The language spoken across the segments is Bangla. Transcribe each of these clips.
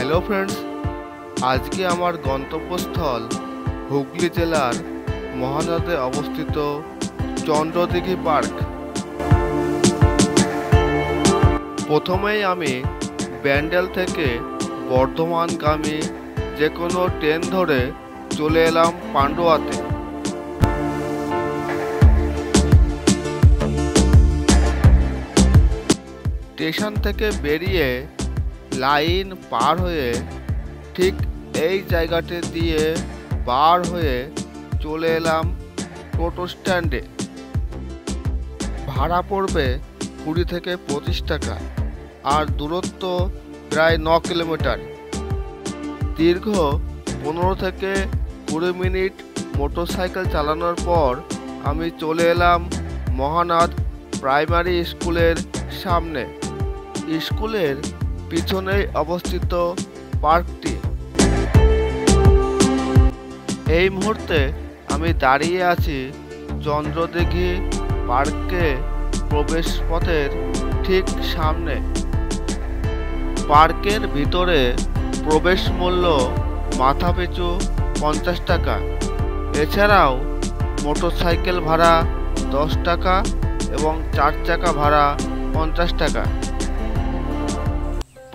হ্যালো ফ্রেন্ডস, আজকে আমার গন্তব্যস্থল হুগলি জেলার মহানাদে অবস্থিত চন্দ্রদিঘি পার্ক। প্রথমেই আমি ব্যান্ডেল থেকে বর্ধমানগামী যে কোনো ট্রেন ধরে চলে এলাম পান্ডুয়াতে। স্টেশন থেকে বেরিয়ে লাইন পার হয়ে ঠিক এই জায়গাটি দিয়ে বার হয়ে চলে এলাম টোটো স্ট্যান্ডে। ভাড়া পড়বে 20 থেকে 25 টাকা, আর দূরত্ব প্রায় 9 কিলোমিটার। দীর্ঘ 15 থেকে 20 মিনিট মোটরসাইকেল চালানোর পর আমি চলে এলাম মহানাদ প্রাইমারি স্কুলের সামনে। স্কুলের পিছনেই অবস্থিত পার্কটি। এই মুহূর্তে আমি দাঁড়িয়ে আছি চন্দ্রদিঘি পার্কে প্রবেশ পথের ঠিক সামনে। পার্কের ভিতরে প্রবেশ মূল্য মাথাপিছু 50 টাকা। এছাড়াও মোটরসাইকেল ভাড়া 10 টাকা এবং 4 চাকা ভাড়া 50 টাকা।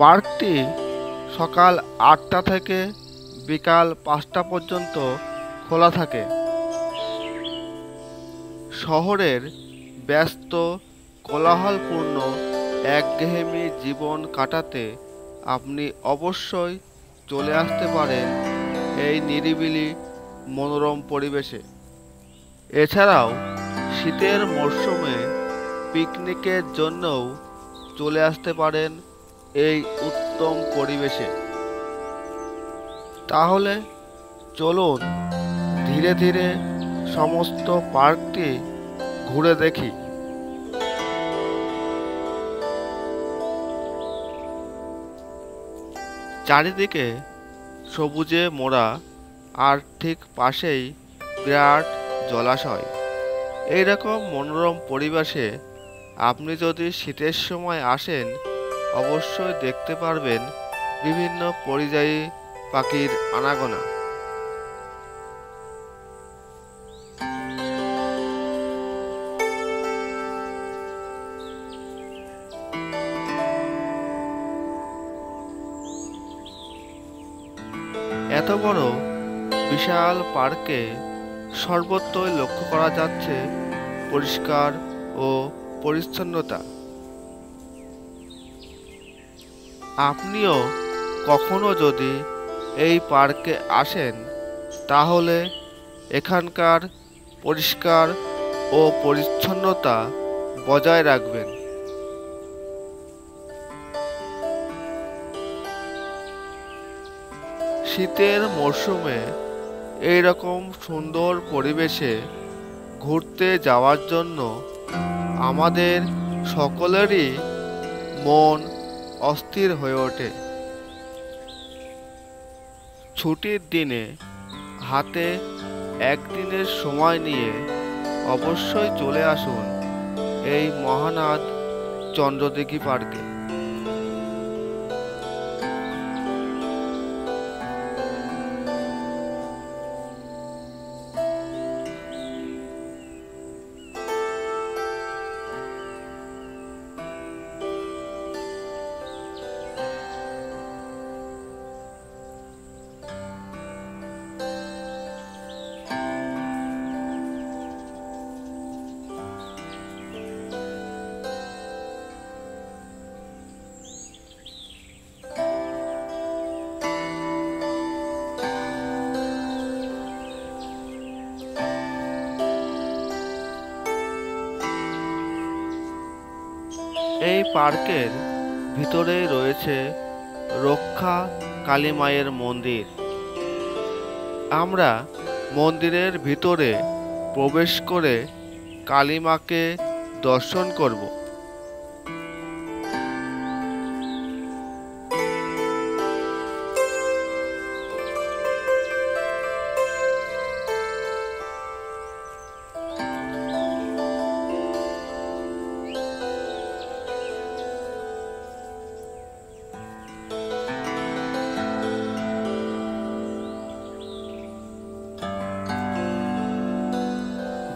পার্কটি সকাল 8টা থেকে বিকাল 5টা পর্যন্ত খোলা থাকে। শহরের ব্যস্ত কোলাহলপূর্ণ একঘেয়েমি জীবন কাটাতে আপনি অবশ্যই চলে আসতে পারেন এই নিরিবিলি মনোরম পরিবেশে। এছাড়াও শীতের মরশুমে পিকনিকের জন্যও চলে আসতে পারেন এই উত্তম পরিবেশে। তাহলে চলুন ধীরে ধীরে সমস্ত পার্কটি ঘুরে দেখি। চারিদিকে সবুজে মোড়া, আর ঠিক পাশেই বিরাট জলাশয়। এইরকম মনোরম পরিবেশে আপনি যদি শীতের সময় আসেন, অবশ্যই দেখতে পারবেন বিভিন্ন পরিযায়ী পাখির আনাগোনা। এত বড় বিশাল পার্কে সর্বত্রই লক্ষ্য করা যাচ্ছে পরিষ্কার ও পরিচ্ছন্নতা। আপনিও কখনো যদি এই পার্কে আসেন, তাহলে এখানকার পরিষ্কার ও পরিচ্ছন্নতা বজায় রাখবেন। শীতের মরশুমে এইরকম সুন্দর পরিবেশে ঘুরতে যাওয়ার জন্য আমাদের সকলেরই মন অস্থির হয়ে ওঠে। ছুটির দিনে হাতে একদিনের সময় নিয়ে অবশ্যই চলে আসুন এই মহানাদ চন্দ্রদিঘি পার্কে। এই পার্কের ভিতরেই রয়েছে রক্ষা কালী মায়ের মন্দির। আমরা মন্দিরের ভিতরে প্রবেশ করে কালী মাকে দর্শন করব।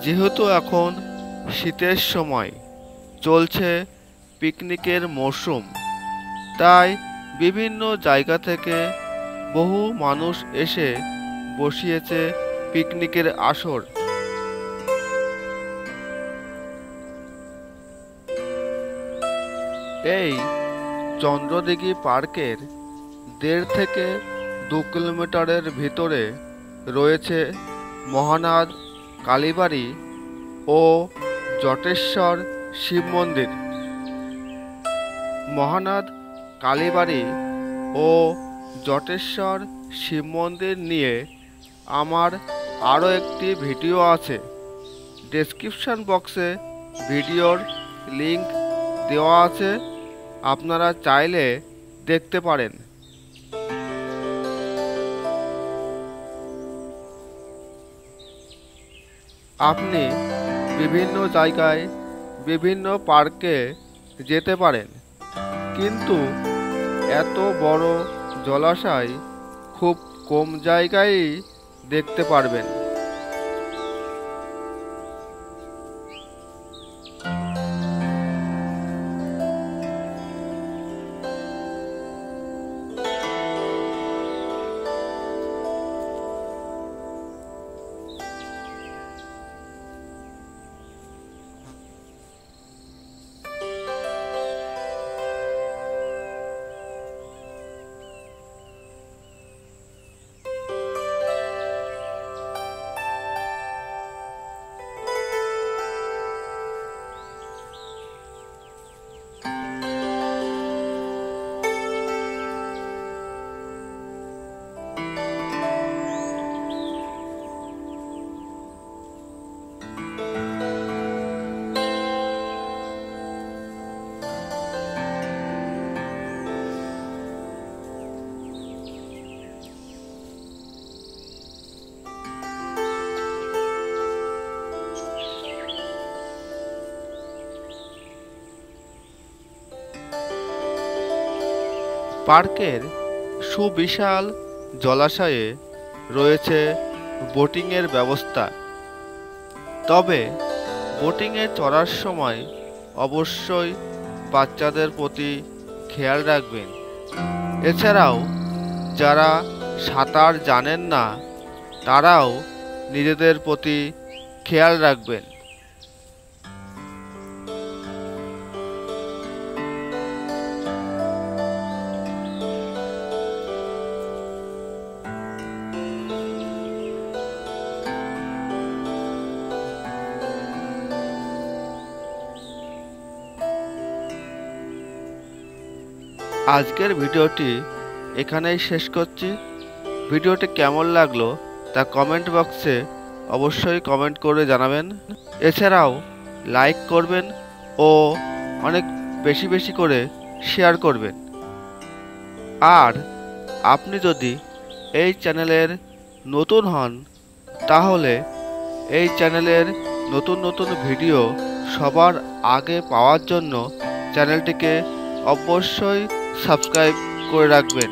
যেহেতু এখন শীতের সময় চলছে পিকনিকের মরশুম, তাই বিভিন্ন জায়গা থেকে বহু মানুষ এসে বসিয়েছে পিকনিকের আসর। এই চন্দ্রদিঘি পার্কের 1.5 থেকে 2 কিলোমিটারের ভিতরে রয়েছে মহানাদ কালীবাড়ি ও জটেশ্বর শিব মন্দির। মহানাদ কালীবাড়ি ও জটেশ্বর শিব মন্দির নিয়ে আমার আরও একটি ভিডিও আছে। ডেসক্রিপশন বক্সে ভিডিওর লিংক দেওয়া আছে, আপনারা চাইলে দেখতে পারেন। আপনি বিভিন্ন জায়গায় বিভিন্ন পার্কে যেতে পারেন, কিন্তু এত বড় জলাশয় খুব কম জায়গায়ই দেখতে পারবেন। পার্কের সুবিশাল জলাশয়ে রয়েছে বোটিংয়ের ব্যবস্থা, তবে বোটিংয়ে চড়ার সময় অবশ্যই বাচ্চাদের প্রতি খেয়াল রাখবেন। এছাড়াও যারা সাঁতার জানেন না তারাও নিজেদের প্রতি খেয়াল রাখবেন। আজকের ভিডিওটি এখানেই শেষ করছি। ভিডিওটি কেমন লাগলো তা কমেন্ট বক্সে অবশ্যই কমেন্ট করে জানাবেন। এছাড়াও লাইক করবেন ও অনেক বেশি বেশি করে শেয়ার করবেন। আর আপনি যদি এই চ্যানেলের নতুন হন তাহলে এই চ্যানেলের নতুন নতুন ভিডিও সবার আগে পাওয়ার জন্য চ্যানেলটিকে অবশ্যই সাবস্ক্রাইব করে রাখবেন।